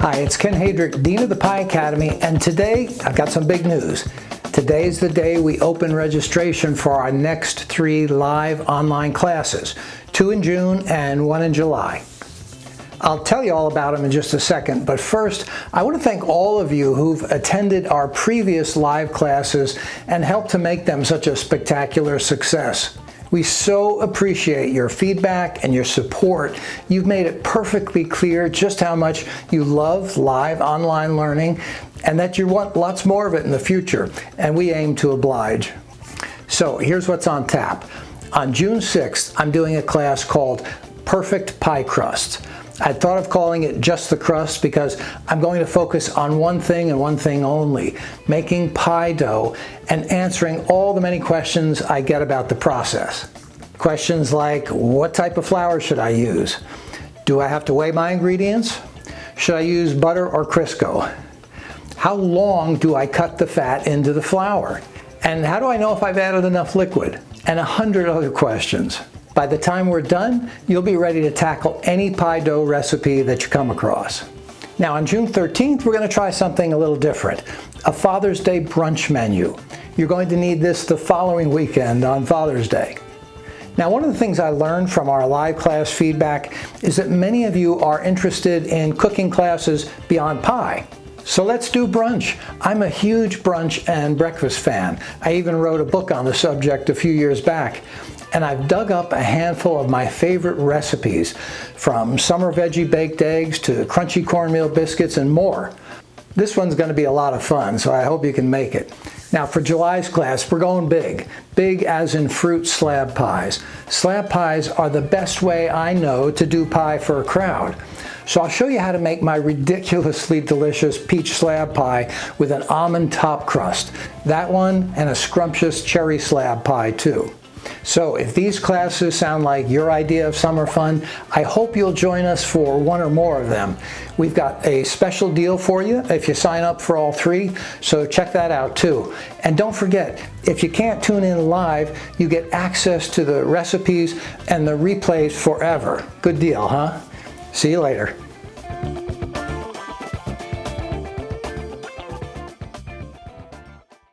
Hi, it's Ken Haedrich, Dean of the Pie Academy, and today I've got some big news. Today's the day we open registration for our next 3 live online classes, 2 in June and 1 in July. I'll tell you all about them in just a second, but first I want to thank all of you who've attended our previous live classes and helped to make them such a spectacular success. We so appreciate your feedback and your support. You've made it perfectly clear just how much you love live online learning and that you want lots more of it in the future, and we aim to oblige. So here's what's on tap. On June 6th, I'm doing a class called Perfect Pie Crust. I thought of calling it Just the Crust because I'm going to focus on one thing and one thing only, making pie dough and answering all the many questions I get about the process. Questions like, what type of flour should I use? Do I have to weigh my ingredients? Should I use butter or Crisco? How long do I cut the fat into the flour? And how do I know if I've added enough liquid? And 100 other questions. By the time we're done, you'll be ready to tackle any pie dough recipe that you come across. Now on June 13th, we're going to try something a little different, a Father's Day brunch menu. You're going to need this the following weekend on Father's Day. Now, one of the things I learned from our live class feedback is that many of you are interested in cooking classes beyond pie. So let's do brunch. I'm a huge brunch and breakfast fan. I even wrote a book on the subject a few years back. And I've dug up a handful of my favorite recipes, from summer veggie baked eggs to crunchy cornmeal biscuits and more. This one's going to be a lot of fun, so I hope you can make it. Now for July's class, we're going big. Big as in fruit slab pies. Slab pies are the best way I know to do pie for a crowd. So I'll show you how to make my ridiculously delicious peach slab pie with an almond top crust. That one and a scrumptious cherry slab pie too. So if these classes sound like your idea of summer fun, I hope you'll join us for one or more of them. We've got a special deal for you if you sign up for all 3, so check that out too. And don't forget, if you can't tune in live, you get access to the recipes and the replays forever. Good deal, huh? See you later.